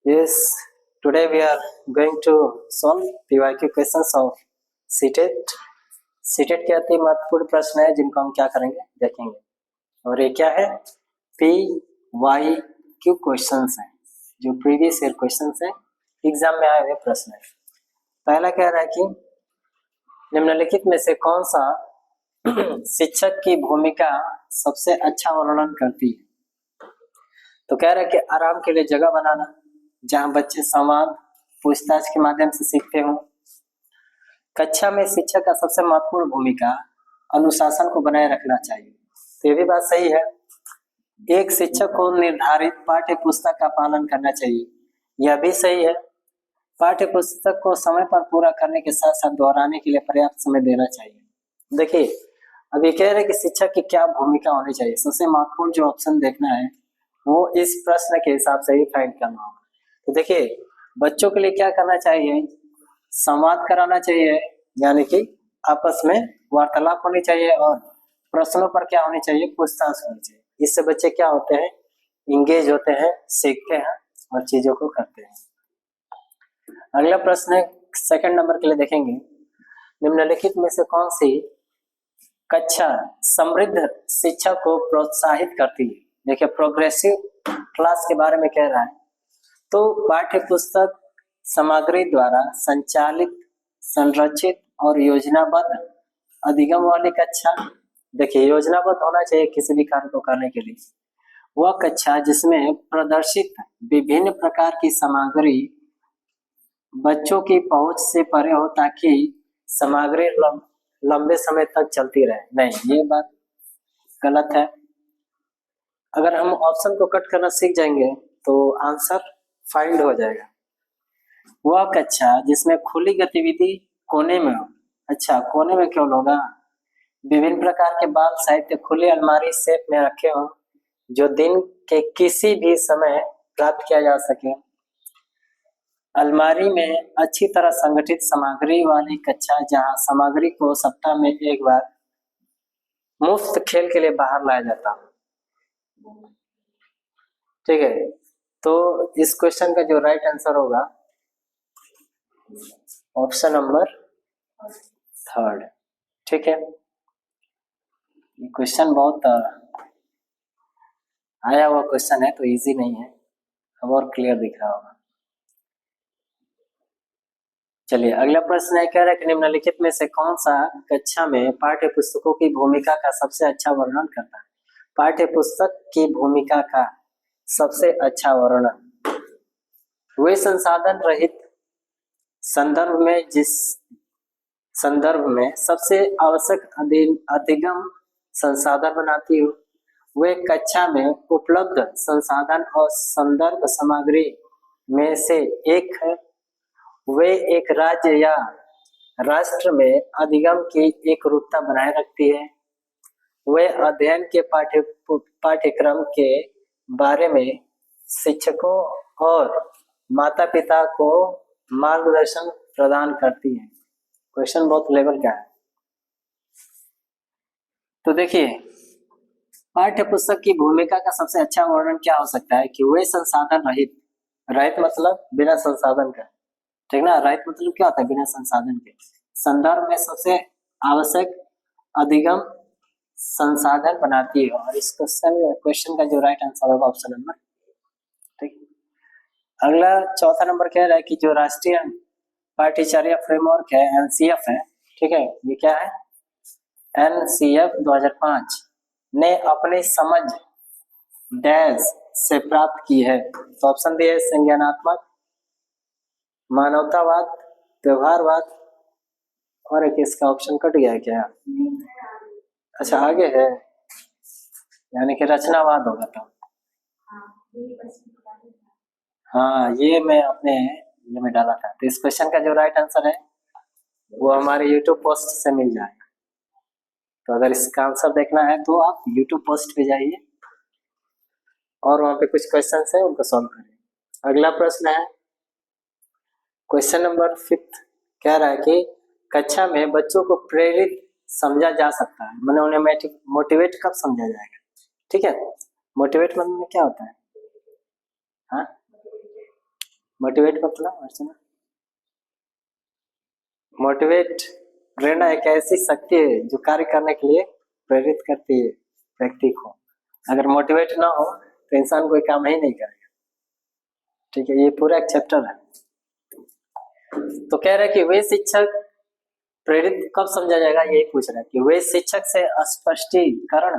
Yes, today we are going to solve PYQ questions of CTET. CTET के अति महत्वपूर्ण प्रश्न है जिनको हम क्या करेंगे देखेंगे। और ये क्या है? PYQ क्वेश्चंस हैं, जो प्रीवियस ईयर क्वेश्चंस हैं, एग्जाम में आए हुए प्रश्न है। पहला कह रहा है कि निम्नलिखित में से कौन सा शिक्षक की भूमिका सबसे अच्छा वर्णन करती है? तो कह रहा है कि आराम के लिए जगह बनाना, जहां बच्चे संवाद पूछताछ के माध्यम से सीखते हो। कक्षा में शिक्षक का सबसे महत्वपूर्ण भूमिका अनुशासन को बनाए रखना चाहिए। तो ये भी बात सही है। एक शिक्षक को निर्धारित पाठ्य पुस्तक का पालन करना चाहिए, यह भी सही है। पाठ्य पुस्तक को समय पर पूरा करने के साथ साथ दोहराने के लिए पर्याप्त समय देना चाहिए। देखिए, अब ये कह रहे हैं कि शिक्षक की क्या भूमिका होनी चाहिए। सबसे महत्वपूर्ण जो ऑप्शन देखना है वो इस प्रश्न के हिसाब से ही फाइंड करना होगा। तो देखिए, बच्चों के लिए क्या करना चाहिए? संवाद कराना चाहिए, यानी कि आपस में वार्तालाप होनी चाहिए, और प्रश्नों पर क्या होनी चाहिए? पूछताछ होनी चाहिए। इससे बच्चे क्या होते हैं? इंगेज होते हैं, सीखते हैं और चीजों को करते हैं। अगला प्रश्न है, सेकंड नंबर के लिए देखेंगे, निम्नलिखित में से कौन सी कक्षा समृद्ध शिक्षा को प्रोत्साहित करती है? देखिए, प्रोग्रेसिव क्लास के बारे में कह रहा है। तो पाठ्य पुस्तक सामग्री द्वारा संचालित, संरचित और योजनाबद्ध अधिगम वाली कक्षा। देखिए, योजनाबद्ध होना चाहिए किसी भी कार्य को करने के लिए। वह कक्षा जिसमें प्रदर्शित विभिन्न प्रकार की सामग्री बच्चों की पहुंच से परे हो, ताकि सामग्री लंबे समय तक चलती रहे। नहीं, ये बात गलत है। अगर हम ऑप्शन को कट करना सीख जाएंगे तो आंसर फाइंड हो जाएगा। वह कक्षा जिसमें खुली गतिविधि कोने में हो। अच्छा, कोने में क्यों होगा? विभिन्न प्रकार के बाल साहित्य खुली अलमारी शेप में रखे हो, जो दिन के किसी भी समय प्राप्त किया जा सके। अलमारी में अच्छी तरह संगठित सामग्री वाली कक्षा, जहां सामग्री को सप्ताह में एक बार मुफ्त खेल के लिए बाहर लाया जाता है। ठीक है, तो इस क्वेश्चन का जो राइट आंसर होगा ऑप्शन नंबर थर्ड। ठीक है, ये क्वेश्चन बहुत आया हुआ क्वेश्चन है, तो इजी नहीं है, अब और क्लियर दिख रहा होगा। चलिए, अगला प्रश्न है, कह रहा है कि निम्नलिखित में से कौन सा कक्षा में पाठ्य पुस्तकों की भूमिका का सबसे अच्छा वर्णन करता है? पाठ्य पुस्तक की भूमिका का सबसे अच्छा वर्णन वे संसाधन रहित संदर्भ में, जिस संदर्भ में सबसे आवश्यक अधिगम संसाधन बनाती हो। वे कक्षा में उपलब्ध संसाधन और संदर्भ सामग्री में से एक है। वे एक राज्य या राष्ट्र में अधिगम की एक रूपता बनाए रखती है। वे अध्ययन के पाठ्यक्रम के बारे में शिक्षकों और माता पिता को मार्गदर्शन प्रदान करती है। क्वेश्चन बहुत लेवल का है। तो देखिए, पाठ्य पुस्तक की भूमिका का सबसे अच्छा वर्णन क्या हो सकता है? कि वे संसाधन रहित, रहित मतलब बिना संसाधन का, ठीक ना? रहित मतलब क्या होता है? बिना संसाधन के। संदर्भ में सबसे आवश्यक अधिगम संसाधन बनाती है। और इस क्वेश्चन का जो राइट आंसर होगा ऑप्शन नंबर। ठीक, अगला चौथा नंबर कह रहा है कि जो राष्ट्रीय पाठ्यचर्या फ्रेमवर्क है, एनसीएफ है, ठीक है, ये क्या है? एनसीएफ 2005 ने अपनी समझ डैश से प्राप्त की है। तो ऑप्शन बी है संज्ञानात्मक, मानवतावाद, व्यवहारवाद, और एक इसका ऑप्शन कट गया है क्या? अच्छा, आगे है, यानी कि रचनावाद होगा। तो हाँ, ये मैं अपने ये में डाला था। तो इस क्वेश्चन का जो राइट आंसर है वो हमारे यूट्यूब पोस्ट से मिल जाएगा। तो अगर इसका आंसर देखना है तो आप यूट्यूब पोस्ट पे जाइए और वहां पे कुछ क्वेश्चन है उनको सॉल्व करिए। अगला प्रश्न है, क्वेश्चन नंबर 5 कह रहा है कि कक्षा में बच्चों को प्रेरित समझा जा सकता है, मैंने उन्हें मोटिवेट कब समझा जाएगा? ठीक है, मोटिवेट मतलब क्या होता है? हाँ, मोटिवेट मतलब अर्चना, मोटिवेट प्रेरणा एक ऐसी शक्ति है जो कार्य करने के लिए प्रेरित करती है व्यक्ति को। अगर मोटिवेट ना हो तो इंसान कोई काम ही नहीं करेगा। ठीक है, ये पूरा एक चैप्टर है। तो कह रहे कि वे शिक्षक प्रेरित कब समझा जाएगा, यही पूछ रहा है कि वे शिक्षक से स्पष्टीकरण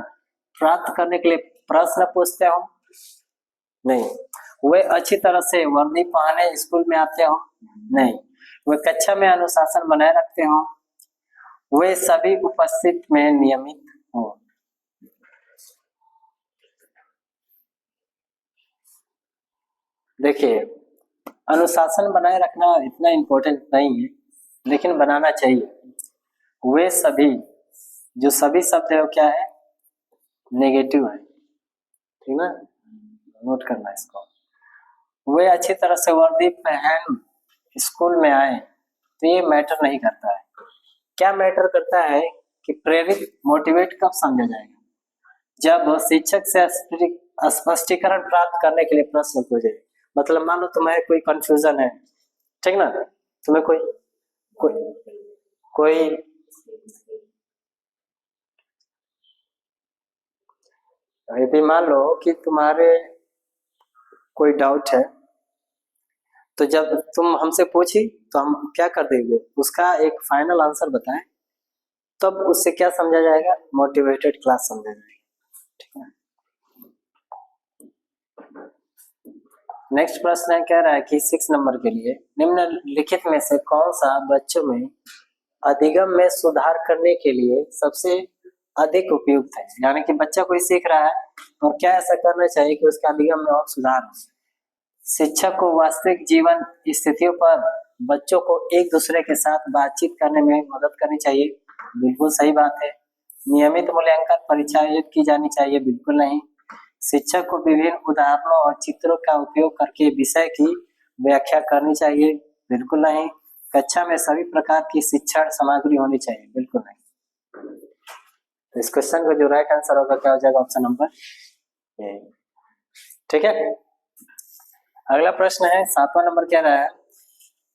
प्राप्त करने के लिए प्रश्न पूछते हो? नहीं। वे अच्छी तरह से वर्दी पहने स्कूल में आते हो? नहीं। वे कक्षा में अनुशासन बनाए रखते हो? वे सभी उपस्थित में नियमित हो? देखिए, अनुशासन बनाए रखना इतना इम्पोर्टेंट नहीं है, लेकिन बनाना चाहिए। वे सभी, जो सभी शब्द है वो क्या है? नेगेटिव है, ठीक ना, नोट करना इसको। वे अच्छी तरह से वर्दी पहन स्कूल में आए तो ये मैटर नहीं करता है। क्या मैटर करता है कि प्रेरित मोटिवेट कब समझा जाएगा? जब शिक्षक से स्पष्टीकरण प्राप्त करने के लिए प्रश्न पूछे। मतलब मान लो तुम्हें कोई कंफ्यूजन है, ठीक ना, तुम्हें कोई कोई कोई यदि मान लो कि तुम्हारे कोई डाउट है, तो जब तुम हमसे पूछी तो हम क्या कर देंगे, उसका एक फाइनल आंसर बताएं, तब उससे क्या समझा जाएगा? मोटिवेटेड क्लास समझा जाएगा। ठीक है। नेक्स्ट प्रश्न है, कह रहा है कि 6 नंबर के लिए निम्नलिखित में से कौन सा बच्चों में अधिगम में सुधार करने के लिए सबसे अधिक उपयुक्त है? यानी कि बच्चा कोई सीख रहा है और क्या ऐसा करना चाहिए कि उसके अधिगम में और सुधार हो। शिक्षक को वास्तविक जीवन स्थितियों पर बच्चों को एक दूसरे के साथ बातचीत करने में मदद करनी चाहिए। बिल्कुल सही बात है। नियमित मूल्यांकन परीक्षा आयोजित की जानी चाहिए? बिल्कुल नहीं। शिक्षक को विभिन्न उदाहरणों और चित्रों का उपयोग करके विषय की व्याख्या करनी चाहिए? बिल्कुल नहीं। कक्षा में सभी प्रकार की शिक्षण सामग्री होनी चाहिए? बिल्कुल नहीं। तो इस क्वेश्चन का जो राइट आंसर होगा क्या हो जाएगा? Option number A. ठीक है। अगला प्रश्न है 7वां नंबर, कह रहा है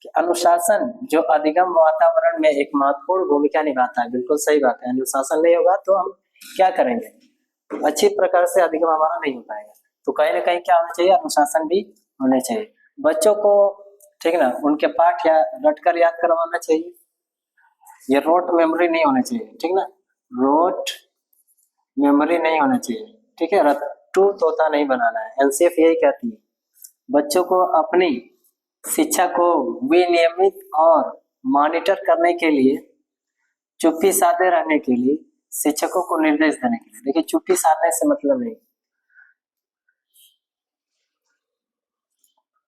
कि अनुशासन जो अधिगम वातावरण में एक महत्वपूर्ण भूमिका निभाता है? बिल्कुल सही बात है। अनुशासन नहीं होगा तो हम क्या करेंगे? अच्छी प्रकार से अधिगम हमारा नहीं हो पाएगा। तो कहीं ना कहीं क्या होना चाहिए? अनुशासन भी होना चाहिए। बच्चों को, ठीक ना, उनके पाठ या रटकर याद करवाना चाहिए। ये रोट मेमोरी नहीं होना चाहिए, ठीक ना, रोट मेमोरी नहीं होना चाहिए। ठीक है, रट्टू तोता नहीं बनाना है। एनसीएफ यही कहती है बच्चों को अपनी शिक्षा को विनियमित और मॉनिटर करने के लिए, चुप्पी साधे रहने के लिए, शिक्षकों को निर्देश देने के लिए। देखिए, चुप्पी साधने से मतलब नहीं,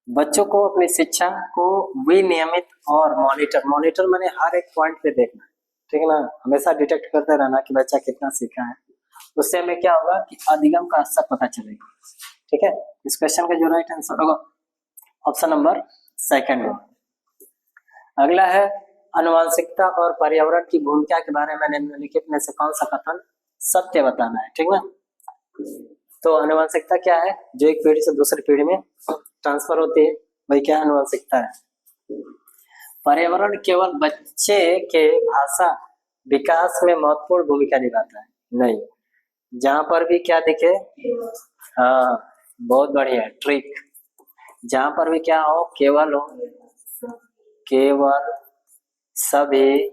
बच्चों को अपनी शिक्षा को विनियमित और मॉनिटर माने हर एक पॉइंट पे देखना, ठीक है ना, हमेशा डिटेक्ट करते रहना कि बच्चा कितना सीखा है। उससे हमें क्या होगा कि अधिगम का स्तर पता चलेगा। ठीक है। इस क्वेश्चन का जो राइट आंसर होगा ऑप्शन नंबर सेकंड। अगला है आनुवंशिकता और पर्यावरण की भूमिका के बारे में निम्नलिखित में से कौन सा कथन सत्य बताना है? ठीक ना। तो आनुवंशिकता क्या है? जो एक पीढ़ी से दूसरी पीढ़ी में ट्रांसफर होती है, वही क्या आनुवंशिकता है। पर्यावरण केवल बच्चे के भाषा विकास में महत्वपूर्ण भूमिका निभाता है? नहीं। जहां पर भी क्या दिखे, हाँ बहुत बढ़िया ट्रिक, जहां पर भी क्या हो, केवल हो, केवल, सभी,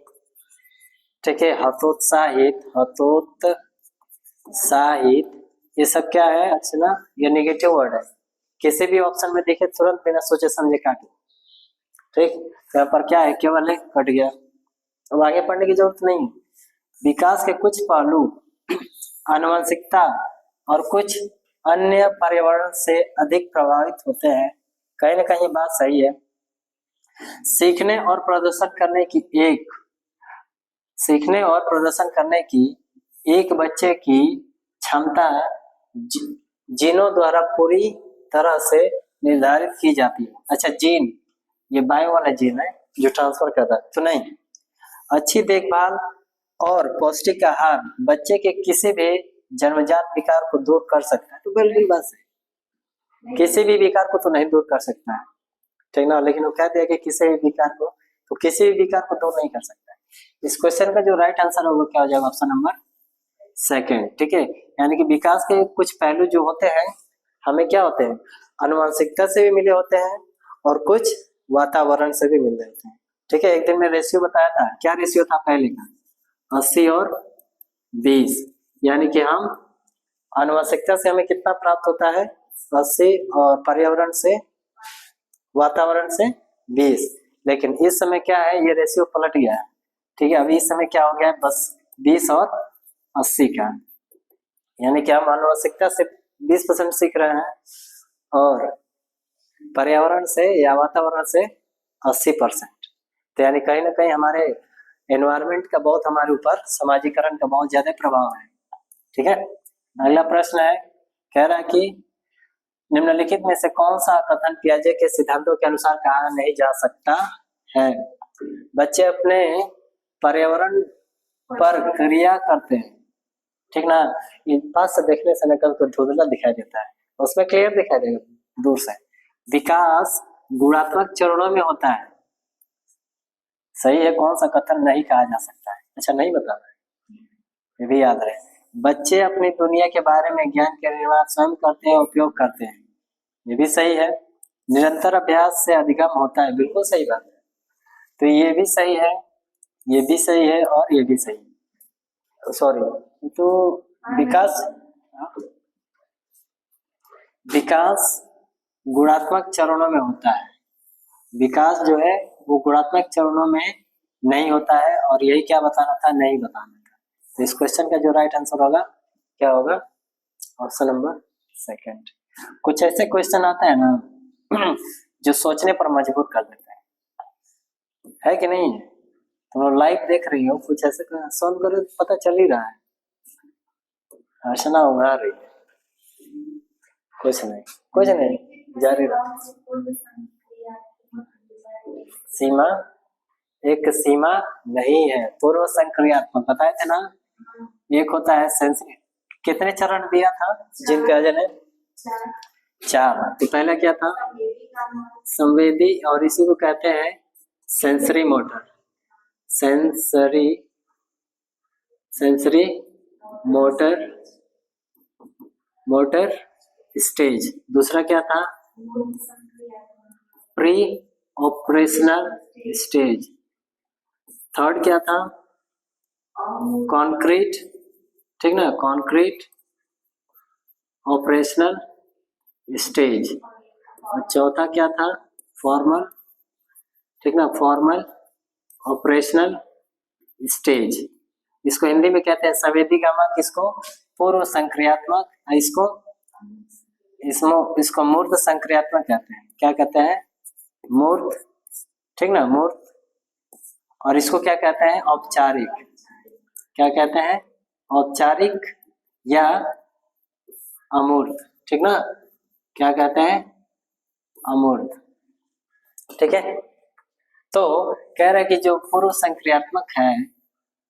ठीक है, हतोत्साहित, हतोत्साहित, ये सब क्या है अर्चना? ये नेगेटिव वर्ड है। किसी भी ऑप्शन में देखे तुरंत बिना सोचे समझे काटे। ठीक, यहाँ पर क्या है? केवल है, कट गया। अब आगे पढ़ने की जरूरत नहीं। विकास के कुछ पहलू आनुवंशिकता और कुछ अन्य पर्यावरण से अधिक प्रभावित होते हैं। कहीं ना कहीं बात सही है। सीखने और प्रदर्शन करने की एक बच्चे की क्षमता जीनों द्वारा पूरी तरह से निर्धारित की जाती है। अच्छा, जीन, ये बायो वाला जीन है जो ट्रांसफर करता है, तो नहीं। अच्छी देखभाल और पौष्टिक आहार बच्चे के किसी भी जन्मजात विकार को दूर कर सकता है? तो बिल्कुल बात है, किसी भी विकार को तो नहीं दूर कर सकता है। ठीक ना, लेकिन वो कह दिया कि किसी भी विकार को, तो किसी भी विकार को दूर नहीं कर सकता है। इस क्वेश्चन का जो राइट आंसर होगा क्या हो जाएगा, ऑप्शन नंबर सेकंड। ठीक है, यानी कि विकास के कुछ पहलू जो होते हैं हमें क्या होते हैं, आनुवंशिकता से भी मिले होते हैं और कुछ वातावरण से भी मिले होते हैं। ठीक है, एक दिन में रेशियो बताया था, क्या रेशियो था पहले का, 80 और 20, यानी कि हम आनुवंशिकता से हमें कितना प्राप्त होता है 80 और पर्यावरण से वातावरण से 20, लेकिन इस समय क्या है, ये रेशियो पलट गया है। ठीक है, अभी इस समय क्या हो गया है, बस 20 और 80 का, यानी कि हम आनुवंशिकता से 20% सीख रहे हैं और पर्यावरण से या वातावरण से 80%। तो यानी कहीं ना कहीं हमारे एनवायरमेंट का बहुत हमारे ऊपर समाजीकरण का बहुत ज्यादा प्रभाव है। ठीक है, अगला प्रश्न है, कह रहा है कि निम्नलिखित में से कौन सा कथन पियाजे के सिद्धांतों के अनुसार कहा नहीं जा सकता है। बच्चे अपने पर्यावरण पर क्रिया करते हैं, ठीक ना, पास से देखने से नकल को धुंधला दिखाई देता है, उसमें क्लियर दिखाई देगा दूर से। विकास गुणात्मक चरणों में होता है, सही है, कौन सा कथन नहीं कहा जा सकता है, अच्छा नहीं बता रहे, ये भी याद रहे। बच्चे अपनी दुनिया के बारे में ज्ञान के निर्माण स्वयं करते हैं, उपयोग करते हैं, ये भी सही है। निरंतर अभ्यास से अधिगम होता है, बिल्कुल सही बात है, तो ये भी सही है, ये भी सही है और ये भी सही है। सॉरी, तो विकास गुणात्मक चरणों में होता है, विकास जो है वो गुणात्मक चरणों में नहीं होता है, और यही क्या बताना था, नहीं बताना था। तो इस क्वेश्चन का जो राइट आंसर होगा क्या होगा, ऑप्शन नंबर सेकंड। कुछ ऐसे क्वेश्चन आते हैं ना जो सोचने पर मजबूर कर देते है कि नहीं है। तुम लाइव देख रही हो, कुछ ऐसे सॉल्व करो तो पता चल ही रहा है, हर्षना उड़ा रही है, कुछ नहीं, जारी रहो। सीमा, एक सीमा नहीं है, पूर्व संक्रियात्मक बताए थे ना, एक होता है सेंसरी, कितने चरण दिया था जिन पियाजे ने, 4। तो पहला क्या था, संवेदी, और इसी को कहते हैं sensory motor, sensory motor stage. दूसरा क्या था, प्री ऑपरेशनल स्टेज। थर्ड क्या था, कॉन्क्रीट, ठीक ना, कॉन्क्रीट ऑपरेशनल स्टेज। और चौथा क्या था, फॉर्मल, ठीक ना, फॉर्मल ऑपरेशनल स्टेज। इसको हिंदी में कहते हैं संवेदीगामा, किसको, पूर्व संक्रियात्मक, इसको मूर्त संक्रियात्मक कहते हैं, क्या कहते हैं, मूर्त, ठीक ना, मूर्त। और इसको क्या कहते हैं, औपचारिक, क्या कहते हैं, औपचारिक या अमूर्त, ठीक ना, क्या कहते हैं, अमूर्त। ठीक है, तो कह रहे हैं कि जो पूर्व संक्रियात्मक है,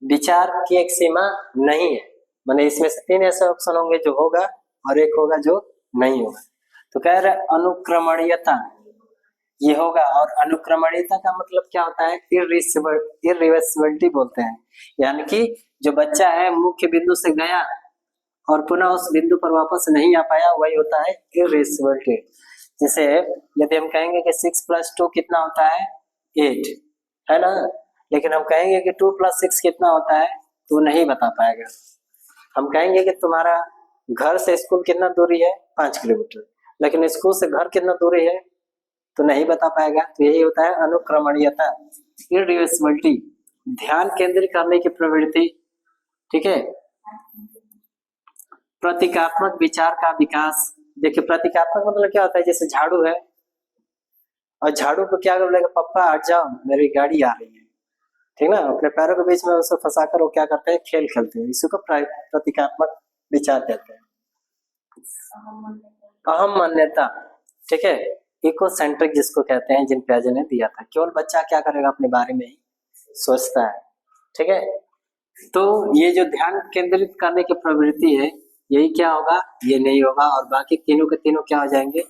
विचार की एक सीमा नहीं है, माने इसमें से 3 ऐसे ऑप्शन होंगे जो होगा और एक होगा जो नहीं होगा। तो कह रहे अनुक्रमणीयता ये होगा, और अनुक्रमणीयता का मतलब क्या होता है, इररिवर्सिबिलिटी बोलते हैं, यानी कि जो बच्चा है मुख्य बिंदु से गया और पुनः उस बिंदु पर वापस नहीं आ पाया, वही होता है इररिवर्सिबिलिटी। जैसे यदि हम कहेंगे कि 6 + 2 कितना होता है, 8, है ना, लेकिन हम कहेंगे कि 2 + 6 कितना होता है, तो नहीं बता पाएगा। हम कहेंगे कि तुम्हारा घर से स्कूल कितना दूरी है, 5 किलोमीटर, लेकिन स्कूल से घर कितना दूरी है तो नहीं बता पाएगा। तो यही होता है अनुक्रमणीयता, इररिवर्सिबिलिटी, ध्यान केंद्रित करने की प्रवृत्ति। ठीक है, प्रतीकात्मक विचार का विकास। देखिए प्रतीकात्मक मतलब क्या होता है, जैसे झाड़ू है और झाड़ू को क्या बोलेगा, पप्पा हट जाओ मेरी गाड़ी आ रही है, ठीक ना, अपने पैरों के बीच में उसे फंसाकर वो क्या करते हैं, खेल खेलते हैं, इसी को प्रतीकात्मक विचार कहते हैं। अहम मान्यता, ठीक है, इकोसेंट्रिक जिसको कहते हैं, जिन पियाजे ने दिया था, केवल बच्चा क्या करेगा, अपने बारे में ही सोचता है। ठीक है, तो ये जो ध्यान केंद्रित करने की प्रवृत्ति है, यही क्या होगा, ये नहीं होगा, और बाकी तीनों के तीनों क्या हो जाएंगे,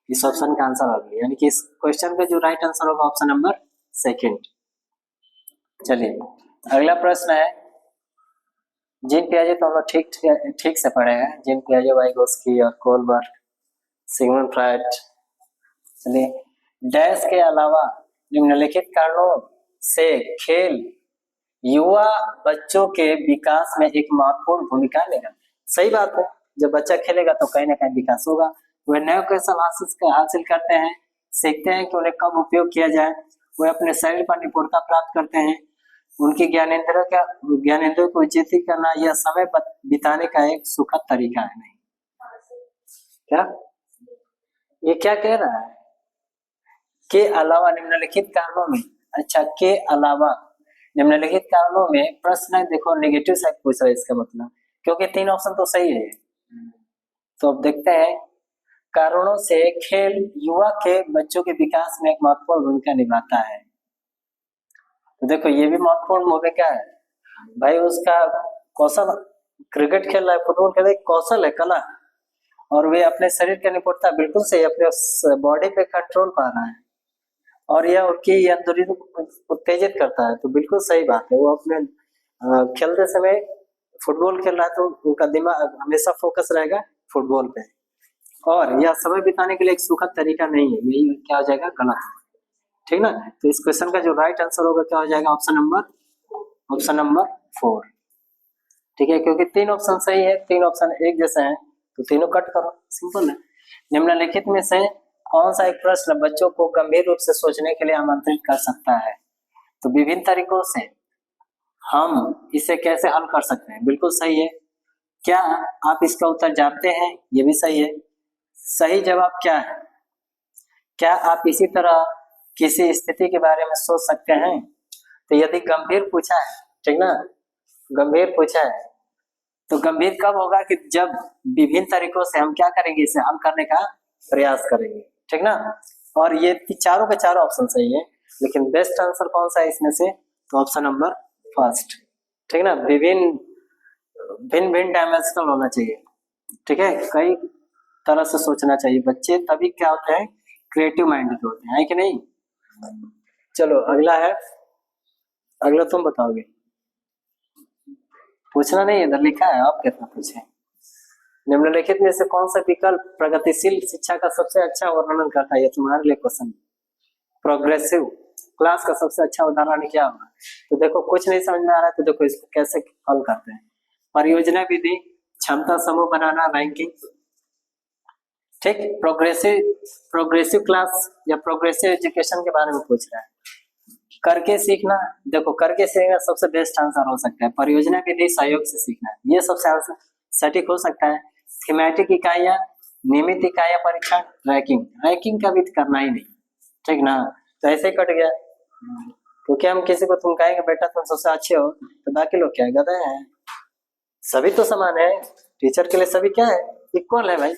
इस ऑप्शन का आंसर अगली, यानी कि इस क्वेश्चन का जो राइट आंसर होगा ऑप्शन नंबर सेकंड। चलिए अगला प्रश्न है, जीन पियाजे तो हम लोग ठीक से पढ़े हैं, जीन पियाजे, वाइगोस्की और कोलबर्ग, सिगमंड फ्रायड। चलिए, डैश के अलावा निम्नलिखित कारणों से खेल युवा बच्चों के विकास में एक महत्वपूर्ण भूमिका लेगा। सही बात है, जब बच्चा खेलेगा तो कहीं ना कहीं विकास होगा। वह नए कौशल हासिल करते हैं, सीखते हैं कि उन्हें कब उपयोग किया जाए, वह अपने शरीर पर निपुणता प्राप्त करते हैं, उनकी ज्ञानेंद्रियों को विचलित करना यह समय बिताने का एक सुखद तरीका है। नहीं क्या ये क्या कह रहा है? के अलावा निम्नलिखित कारणों में, अच्छा के अलावा निम्नलिखित कारणों में, प्रश्न है देखो नेगेटिव साइड पूछ रहा है इसका मतलब, क्योंकि 3 ऑप्शन तो सही है। तो अब देखते हैं, कारणों से खेल युवा के बच्चों के विकास में एक महत्वपूर्ण भूमिका निभाता है। तो देखो ये भी महत्वपूर्ण भूमिका है भाई, उसका कौशल, क्रिकेट खेल रहा है, फुटबॉल खेल रहा है, कौशल है, कला, और वे अपने शरीर की निपुणता बिल्कुल सही, अपने बॉडी पे कंट्रोल पा रहा है और यह उनकी अंदरूनी को उत्तेजित करता है। तो बिल्कुल सही बात है, वो अपने खेलते समय फुटबॉल खेल रहा है तो उनका दिमाग हमेशा फोकस रहेगा फुटबॉल पे, और यह समय बिताने के लिए एक सुखद तरीका नहीं है, यही क्या हो जाएगा, गलत, ठीक ना। तो इस क्वेश्चन का जो राइट आंसर होगा क्या हो जाएगा, ऑप्शन नंबर 4, ठीक है, क्योंकि 3 ऑप्शन सही है, 3 ऑप्शन एक जैसे हैं तो तीनों कट करो, सिंपल है। निम्नलिखित में से कौन सा एक प्रश्न बच्चों को गंभीर रूप से सोचने के लिए आमंत्रित कर सकता है? तो विभिन्न तरीकों से हम इसे कैसे हल कर सकते हैं, बिल्कुल सही है। क्या आप इसका उत्तर जानते हैं, ये भी सही है। सही जवाब क्या है? क्या आप इसी तरह किसी स्थिति के बारे में सोच सकते हैं? तो यदि गंभीर पूछा है, ठीक ना, गंभीर पूछा है तो गंभीर कब होगा कि जब विभिन्न तरीकों से हम क्या करेंगे, इसे हल करने का प्रयास करेंगे, ठीक ना। और ये चारों के चारों ऑप्शन सही है, लेकिन बेस्ट आंसर कौन सा है इसमें से, तो ऑप्शन नंबर फर्स्ट, ठीक ना। भिन्न डायमेंशनल होना चाहिए, ठीक है, कई तरह से सोचना चाहिए बच्चे, तभी क्या होते हैं, क्रिएटिव माइंड के होते हैं कि नहीं। चलो अगला है, अगला तुम बताओगे, पूछना नहीं, इधर लिखा है, आप कितना पूछे। निम्नलिखित में से कौन सा विकल्प प्रगतिशील शिक्षा का सबसे अच्छा वर्णन करता है? ये तुम्हारे लिए क्वेश्चन। प्रोग्रेसिव क्लास का सबसे अच्छा उदाहरण क्या होगा? तो देखो कुछ नहीं समझ में आ रहा है तो देखो इसको कैसे हल करते हैं। परियोजना विधि, क्षमता समूह बनाना, रैंकिंग, ठीक। प्रोग्रेसिव क्लास या प्रोग्रेसिव एजुकेशन के बारे में पूछ रहा है। करके सीखना, देखो करके सीखना सबसे बेस्ट आंसर हो सकता है। परियोजना विधि, सहयोग से सीखना, ये सबसे आंसर सटीक हो सकता है। थीमेटिक इकाइयां, नियमित इकाइयां, परीक्षण, रैंकिंग का भी करना ही नहीं, ठीक ना। तो ऐसे ही कट गया, क्योंकि हम किसी को तुम कहेंगे बेटा तुम सबसे अच्छे हो तो बाकी लोग क्या गधे हैं, सभी तो समान है, टीचर के लिए सभी क्या है, इक्वल है भाई।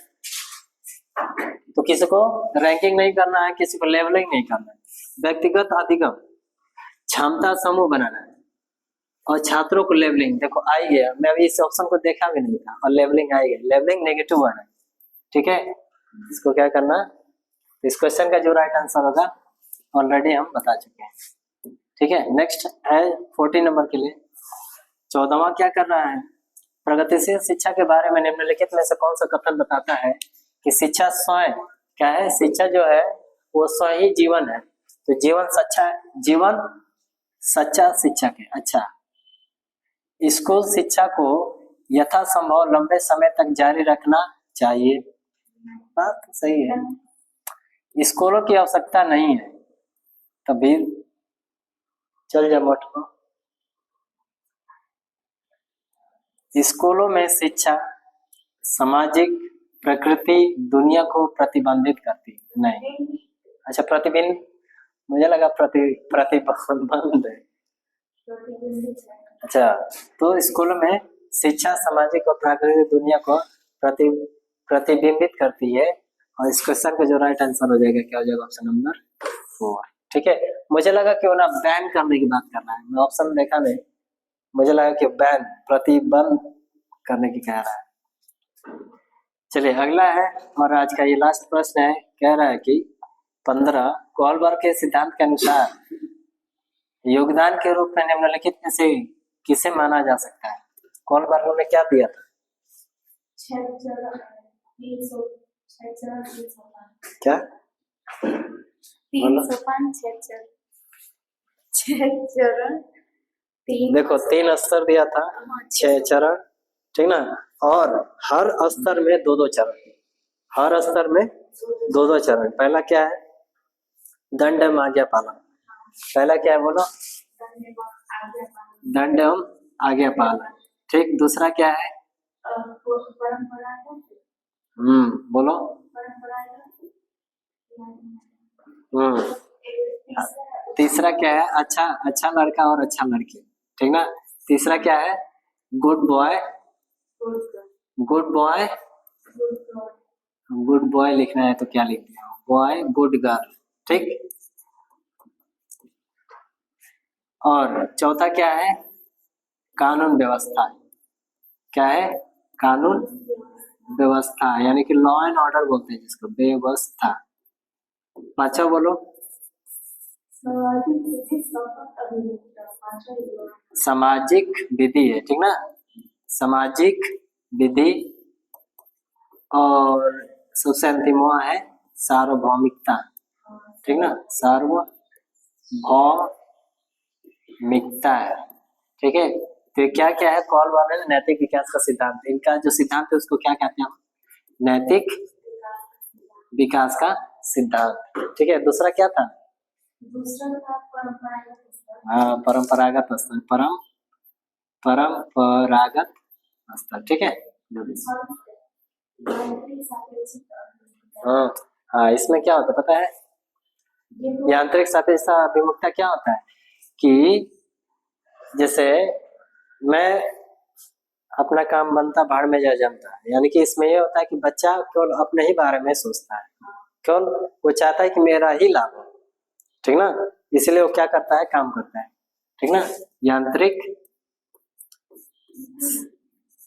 तो किसी को रैंकिंग नहीं करना है, किसी को लेवलिंग नहीं करना है, व्यक्तिगत अधिगम, क्षमता समूह बनाना है, और छात्रों को लेवलिंग, देखो आ ही गया, मैं अभी इस ऑप्शन को देखा भी नहीं था और लेवलिंग आ गया, लेवलिंग नेगेटिव वर्ड है, ठीक है। इसको क्या करना, तो इस क्वेश्चन का जो राइट आंसर होगा ऑलरेडी हम बता चुके हैं, ठीक है। नेक्स्ट है 14 नंबर के लिए, 14वां क्या कर रहा है, प्रगतिशील शिक्षा के बारे में निम्नलिखित में से कौन सा कथन बताता है कि शिक्षा स्वयं क्या है, शिक्षा जो है वो स्वयं ही जीवन है। तो जीवन सच्चा शिक्षक है। अच्छा, स्कूल शिक्षा को यथासंभव लंबे समय तक जारी रखना चाहिए, बात तो सही है, स्कूलों की आवश्यकता नहीं है, तभी चल जा मठ को। स्कूलों में शिक्षा सामाजिक प्रकृति दुनिया को प्रतिबंधित करती नहीं, अच्छा प्रतिबिंब, मुझे लगा प्रतिबंध है। अच्छा, तो स्कूलों में शिक्षा सामाजिक और प्राकृतिक दुनिया को प्रतिबिंबित करती है, और इस क्वेश्चन का जो राइट आंसर हो जाएगा क्या हो जाएगा, ऑप्शन नंबर 4, ठीक है। मुझे लगा कि वो ना बैन करने की बात करना है, मैं ऑप्शन देखा नहीं, मुझे लगा कि बैन प्रतिबंध करने की कह रहा है। चलिए अगला है, और आज का ये लास्ट प्रश्न है, कह रहा है कि 15 कोलबर्ग के सिद्धांत के अनुसार योगदान के रूप में निम्नलिखित में से किसे माना जा सकता है? कोलबर्ग ने क्या दिया था? क्या 305 देखो 3 स्तर दिया था, 6 चरण, ठीक ना। और हर स्तर में 2-2 चरण, हर स्तर में 2-2 चरण। पहला क्या है? दंड एवं आज्ञा पालन। पहला क्या है बोलो? दंड एवं आज्ञा पालन, ठीक। दूसरा क्या है? बोलो। तीसरा क्या है? अच्छा लड़का और अच्छा लड़की, ठीक ना। तीसरा क्या है? Good boy, good boy, good boy लिखना है तो क्या लिखते हो? बॉय गुड गर्ल, ठीक। और चौथा क्या है? कानून व्यवस्था। क्या है? कानून व्यवस्था, यानी कि लॉ एंड ऑर्डर बोलते हैं जिसको, व्यवस्था। पांचवा बोलो। सामाजिक विधि है, ठीक ना। सामाजिक विधि। और सबसे अंतिमवा है सार्वभौमिकता, ठीक ना। सार्वभौमिकता है, ठीक है। तो क्या क्या है? कोलबर्ग ने नैतिक विकास का सिद्धांत, इनका जो सिद्धांत है उसको क्या कहते हैं? नैतिक विकास का सिद्धांत, ठीक है। दूसरा क्या था? परंपरागत स्तर, परंपरागत स्तर, ठीक है। हाँ, इसमें क्या होता है पता है? यांत्रिक सापेक्षता अभिमुखता क्या होता है कि जैसे मैं अपना काम बनता भाड़ में जा जमता है, यानी कि इसमें ये होता है कि बच्चा केवल अपने ही बारे में सोचता है, केवल वो चाहता है कि मेरा ही लाभ हो, ठीक ना। इसलिए वो क्या करता है? काम करता है, ठीक ना। यांत्रिक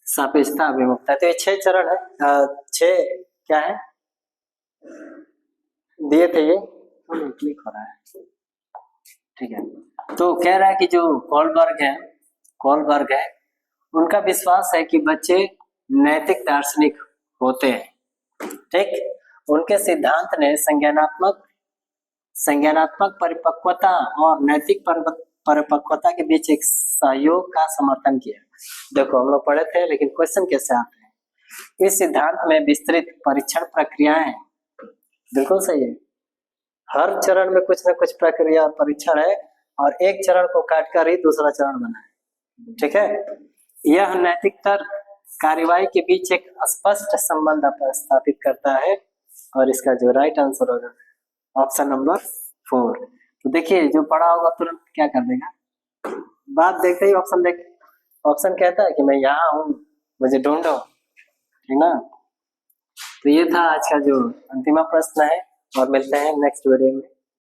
सापेक्षता अभिमुखता। तो ये 6 चरण है, 6 क्या है दिए थे, ये क्लिक हो रहा है, ठीक है। तो कह रहा है कि जो कोलबर्ग है उनका विश्वास है कि बच्चे नैतिक दार्शनिक होते हैं, ठीक। उनके सिद्धांत ने संज्ञानात्मक परिपक्वता और नैतिक परिपक्वता के बीच एक सहयोग का समर्थन किया। देखो हम लोग पढ़े थे, लेकिन क्वेश्चन कैसे आते हैं? इस सिद्धांत में विस्तृत परीक्षण प्रक्रियाएं, बिल्कुल सही है। हर चरण में कुछ न कुछ प्रक्रिया परीक्षण है, और एक चरण को काटकर ही दूसरा चरण बना है, ठीक है। यह नैतिक तर्क कार्यवाही के बीच एक स्पष्ट संबंध स्थापित करता है, और इसका जो राइट आंसर होगा ऑप्शन नंबर 4। तो देखिए जो पढ़ा होगा तुरंत क्या कर देगा, बात देखते ही ऑप्शन कहता है कि मैं यहाँ हूँ, मुझे ढूंढो, ठीक ना। तो ये था आज का जो अंतिम प्रश्न है, और मिलते हैं नेक्स्ट वीडियो में।